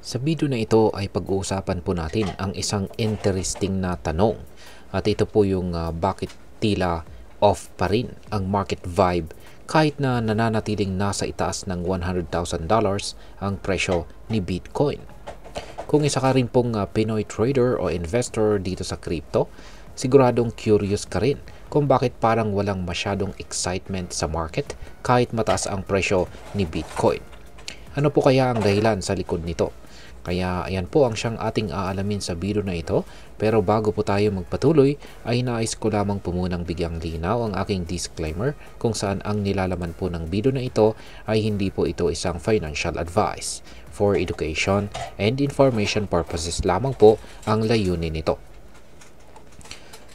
Sa video na ito ay pag-uusapan po natin ang isang interesting na tanong. At ito po yung bakit tila off pa rin ang market vibe kahit na nananatiling nasa itaas ng $100,000 ang presyo ni Bitcoin. Kung isa ka rin pong Pinoy trader o investor dito sa crypto, siguradong curious ka rin kung bakit parang walang masyadong excitement sa market kahit mataas ang presyo ni Bitcoin. Ano po kaya ang dahilan sa likod nito? Kaya ayan po ang siyang ating aalamin sa video na ito. Pero bago po tayo magpatuloy ay nais ko lamang po munang bigyang linaw ang aking disclaimer kung saan ang nilalaman po ng video na ito ay hindi po ito isang financial advice. For education and information purposes lamang po ang layunin nito.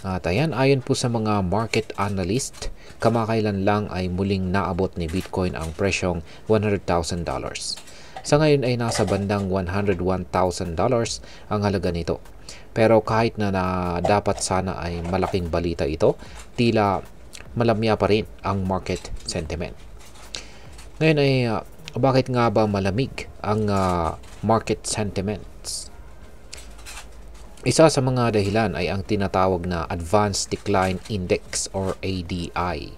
At ayan, ayon po sa mga market analyst, kamakailan lang ay muling naabot ni Bitcoin ang presyong $100,000. Sa ngayon ay nasa bandang $101,000 ang halaga nito. Pero kahit na dapat sana ay malaking balita ito, tila malamya pa rin ang market sentiment. Ngayon ay bakit nga ba malamig ang market sentiments? Isa sa mga dahilan ay ang tinatawag na Advanced Decline Index or ADI.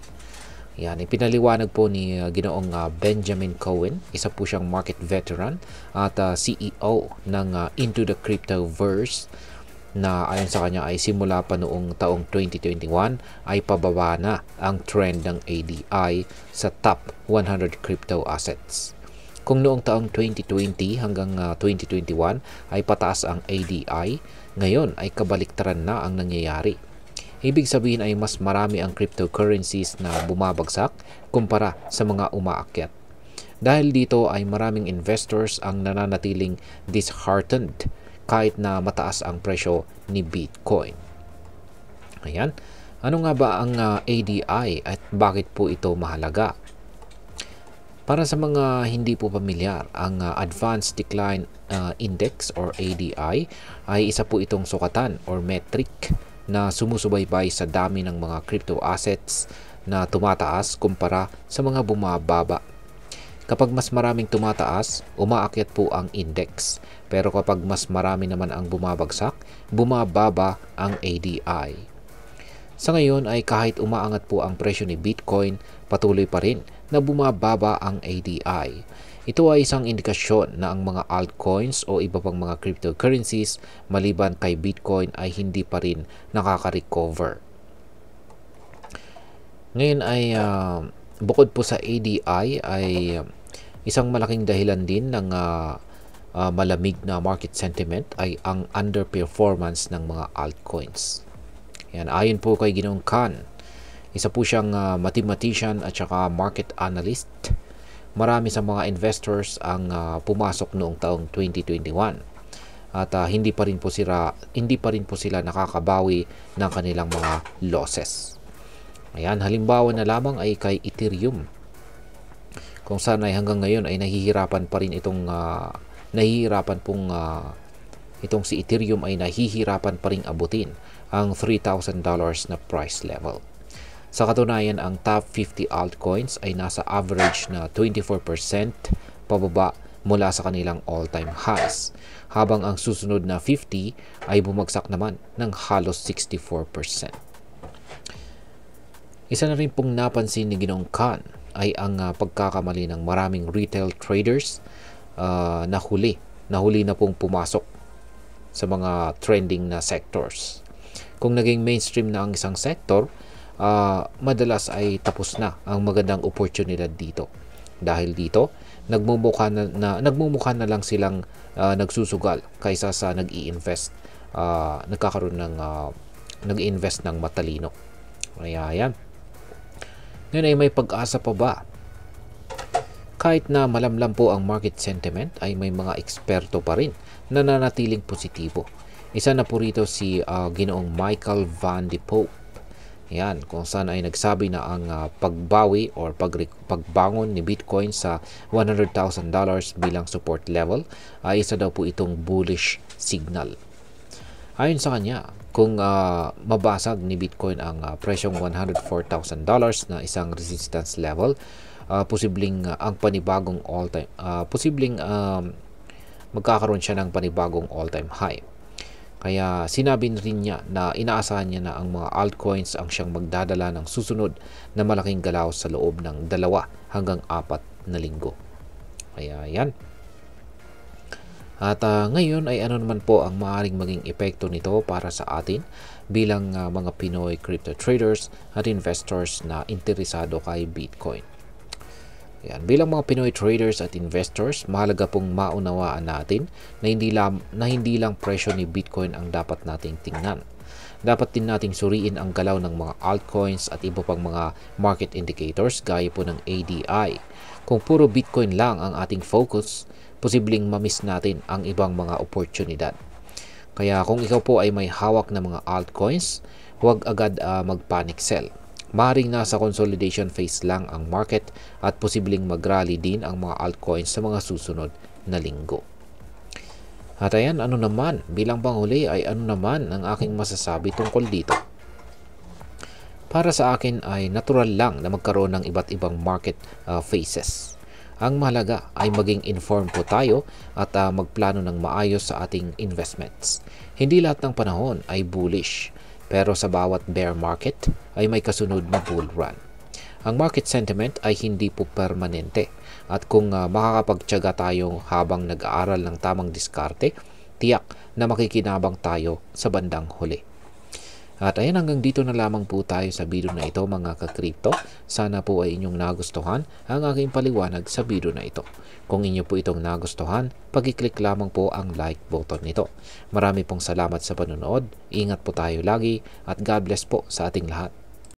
Yan, ipinaliwanag po ni Ginoong Benjamin Cohen, isa po siyang market veteran at CEO ng Into the Cryptoverse, na ayon sa kanya ay simula pa noong taong 2021 ay pababa na ang trend ng ADI sa top 100 crypto assets. Kung noong taong 2020 hanggang 2021 ay pataas ang ADI, ngayon ay kabaliktaran na ang nangyayari. Ibig sabihin ay mas marami ang cryptocurrencies na bumabagsak kumpara sa mga umaakyat. Dahil dito ay maraming investors ang nananatiling disheartened kahit na mataas ang presyo ni Bitcoin. Ayan, ano nga ba ang ADI at bakit po ito mahalaga? Para sa mga hindi po pamilyar, ang Advanced Decline Index or ADI ay isa po itong sukatan or metric na sumusubaybay sa dami ng mga crypto assets na tumataas kumpara sa mga bumababa. Kapag mas maraming tumataas, umaakyat po ang index. Pero kapag mas marami naman ang bumabagsak, bumababa ang ADI. Sa ngayon ay kahit umaangat po ang presyo ni Bitcoin, patuloy pa rin na bumababa ang ADI. Ito ay isang indikasyon na ang mga altcoins o iba pang mga cryptocurrencies maliban kay Bitcoin ay hindi pa rin nakaka-recover. Ngayon ay bukod po sa ADI ay isang malaking dahilan din ng malamig na market sentiment ay ang underperformance ng mga altcoins. Yan, ayon po kay Ginoong Khan, isa po siyang mathematician at saka market analyst. Marami sa mga investors ang pumasok noong taong 2021 at hindi pa rin po sila nakakabawi ng kanilang mga losses. Ayan, halimbawa na lamang ay kay Ethereum, kung saan ay hanggang ngayon ay nahihirapan si Ethereum ay nahihirapan pa ring abutin ang $3,000 na price level. Sa katunayan, ang top 50 altcoins ay nasa average na 24% pababa mula sa kanilang all-time highs, habang ang susunod na 50 ay bumagsak naman ng halos 64%. Isa na rin pong napansin ni Ginoong Khan ay ang pagkakamali ng maraming retail traders na huli na pong pumasok sa mga trending na sectors. Kung naging mainstream na ang isang sector, madalas ay tapos na ang magandang oportunidad dito. Dahil dito, nagmumukha na lang silang nagsusugal kaysa sa nag-i-invest, nag-i-invest ng matalino. Kaya yan. Ngayon ay may pag-asa pa ba? Kahit na malamlam po ang market sentiment, ay may mga eksperto pa rin na nanatiling positibo. Isa na po rito si Ginoong Michael Van de Pope. Yan, kung saan ay nagsabi na ang pagbawi or pagbangon ni Bitcoin sa $100,000 bilang support level ay isa daw po itong bullish signal. Ayon sa kanya, kung mabasag ni Bitcoin ang presyong $104,000 na isang resistance level, posibleng ang panibagong all-time magkakaroon siya ng panibagong all-time high. Kaya sinabi rin niya na inaasahan niya na ang mga altcoins ang siyang magdadala ng susunod na malaking galaw sa loob ng 2 hanggang 4 na linggo. Kaya yan. At ngayon ay ano naman po ang maaaring maging epekto nito para sa atin bilang mga Pinoy crypto traders at investors na interesado kay Bitcoin. Yan. Bilang mga Pinoy traders at investors, mahalaga pong maunawaan natin na hindi lang presyo ni Bitcoin ang dapat nating tingnan. Dapat din nating suriin ang galaw ng mga altcoins at iba pang mga market indicators gaya po ng ADI. Kung puro Bitcoin lang ang ating focus, posibleng mamiss natin ang ibang mga oportunidad. Kaya kung ikaw po ay may hawak na mga altcoins, huwag agad mag-panic sell. Maaaring nasa consolidation phase lang ang market at posibleng mag-rally din ang mga altcoins sa mga susunod na linggo. At ayan, ano naman, bilang panghuli ay ano naman ang aking masasabi tungkol dito. Para sa akin ay natural lang na magkaroon ng iba't ibang market phases. Ang mahalaga ay maging informed po tayo at magplano ng maayos sa ating investments. Hindi lahat ng panahon ay bullish. Pero sa bawat bear market ay may kasunod na bull run. Ang market sentiment ay hindi po permanente at kung makakapagtiyaga tayo habang nag-aaral ng tamang diskarte, tiyak na makikinabang tayo sa bandang huli. At ayan, hanggang dito na lamang po tayo sa video na ito mga ka-crypto. Sana po ay inyong nagustuhan ang aking paliwanag sa video na ito. Kung inyo po itong nagustuhan, pag-click lamang po ang like button nito. Marami pong salamat sa panonood. Ingat po tayo lagi at God bless po sa ating lahat.